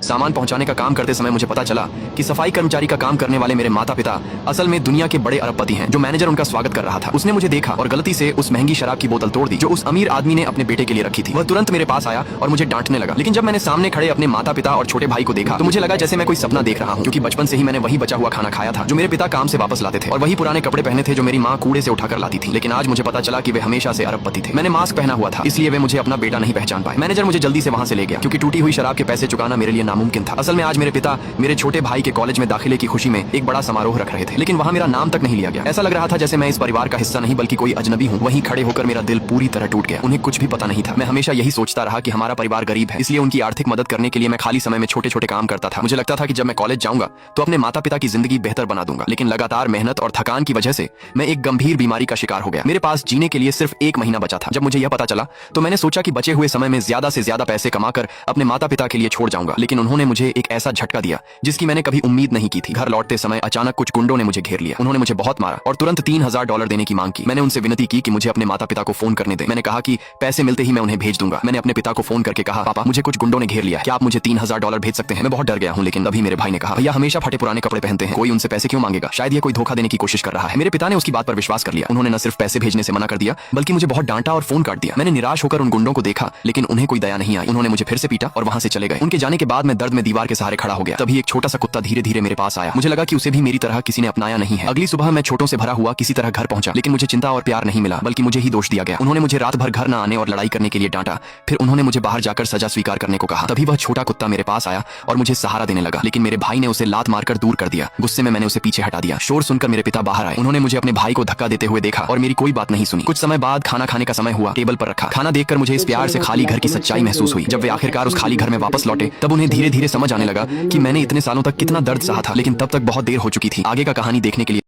सामान पहुंचाने का काम करते समय मुझे पता चला कि सफाई कर्मचारी का काम करने वाले मेरे माता पिता असल में दुनिया के बड़े अरबपति हैं। जो मैनेजर उनका स्वागत कर रहा था उसने मुझे देखा और गलती से उस महंगी शराब की बोतल तोड़ दी जो उस अमीर आदमी ने अपने बेटे के लिए रखी थी। वह तुरंत मेरे पास आया और मुझे डांटने लगा, लेकिन जब मैंने सामने खड़े अपने माता पिता और छोटे भाई को देखा तो मुझे लगा जैसे मैं कोई सपना देख रहा हूँ, क्योंकि बचपन से ही मैंने वही बचा हुआ खाना खाया था जो मेरे पिता काम से वापस लाते थे और वही पुराने कपड़े पहने थे जो मेरी माँ कूड़े से उठाकर लाती थी। लेकिन आज मुझे पता चला कि वे हमेशा से अरबपति थे। मैंने मास्क पहना हुआ था इसलिए वे मुझे अपना बेटा नहीं पहचान पाए। मैनेजर मुझे जल्दी से वहां से ले गया क्योंकि टूटी हुई शराब के पैसे चुकाना मेरे लिए नामुमकिन था। असल में आज मेरे पिता मेरे छोटे भाई के कॉलेज में दाखिले की खुशी में एक बड़ा समारोह रख रहे थे, लेकिन वहाँ मेरा नाम तक नहीं लिया गया। ऐसा लग रहा था जैसे मैं इस परिवार का हिस्सा नहीं बल्कि कोई अजनबी हूँ। वहीं खड़े होकर मेरा दिल पूरी तरह टूट गया। उन्हें कुछ भी पता नहीं था। मैं हमेशा यही सोचता रहा कि हमारा परिवार गरीब है, इसलिए उनकी आर्थिक मदद करने के लिए मैं खाली समय में छोटे छोटे काम करता था। मुझे लगता था कि जब मैं कॉलेज जाऊंगा तो अपने माता पिता की जिंदगी बेहतर बना दूंगा, लेकिन लगातार मेहनत और थकान की वजह से मैं एक गंभीर बीमारी का शिकार हो गया। मेरे पास जीने के लिए सिर्फ 1 महीना बचा था। जब मुझे यह पता चला तो मैंने सोचा कि बचे हुए समय में ज्यादा से ज्यादा पैसे कमाकर अपने माता पिता के लिए छोड़ जाऊंगा, लेकिन उन्होंने मुझे एक ऐसा झटका दिया जिसकी मैंने कभी उम्मीद नहीं की थी। घर लौटते समय अचानक कुछ गुंडों ने मुझे घेर लिया। उन्होंने मुझे बहुत मारा और तुरंत $3000 देने की मांग की। मैंने उनसे विनती की कि मुझे अपने माता पिता को फोन करने दें। मैंने कहा कि पैसे मिलते ही मैं उन्हें भेज दूंगा। मैंने अपने पिता को फोन करके कहा, पापा मुझे कुछ गुंडों ने घेर लिया है, क्या आप मुझे $3000 भेज सकते हैं? मैं बहुत डर गया हूँ। लेकिन अभी मेरे भाई ने कहा, भैया हमेशा फटे पुराने कपड़े पहनते हैं, कोई उनसे पैसे क्यों मांगेगा? शायद ये कोई धोखा देने की कोशिश कर रहा है। मेरे पिता ने उसकी बात पर विश्वास कर लिया। उन्होंने न सिर्फ पैसे भेजने से मना कर दिया बल्कि मुझे बहुत डांटा और फोन काट दिया। मैंने निराश होकर उन गुंडों को देखा लेकिन उन्हें कोई दया नहीं आई। उन्होंने मुझे फिर से पीटा और वहां से चले गए। उनके जाने के बाद मैं दर्द में दीवार के सहारे खड़ा हो गया। तभी एक छोटा सा कुत्ता धीरे धीरे मेरे पास आया। मुझे लगा कि उसे भी मेरी तरह किसी ने अपनाया नहीं है। अगली सुबह मैं छोटों से भरा हुआ किसी तरह घर पहुंचा, लेकिन मुझे चिंता और प्यार नहीं मिला बल्कि मुझे ही दोष दिया गया। उन्होंने मुझे रात भर घर न आने और लड़ाई करने के लिए डांटा। फिर उन्होंने मुझे बाहर जाकर सजा स्वीकार करने को कहा। तभी वह छोटा कुत्ता मेरे पास आया और मुझे सहारा देने लगा, लेकिन मेरे भाई ने उसे लात मारकर दूर कर दिया। गुस्से में मैंने उसे पीछे हटा दिया। शोर सुनकर मेरे पिता बाहर आए। उन्होंने मुझे अपने भाई को धक्का देते हुए देखा और मेरी कोई बात नहीं सुनी। कुछ समय बाद खाना खाने का समय हुआ। टेबल पर रखा खाना देखकर मुझे इस प्यार से खाली घर की सच्चाई महसूस हुई। जब वे आखिरकार उस खाली घर में वापस लौटे तब उन्हें धीरे धीरे समझ आने लगा कि मैंने इतने सालों तक कितना दर्द सहा था, लेकिन तब तक बहुत देर हो चुकी थी। आगे का कहानी देखने के लिए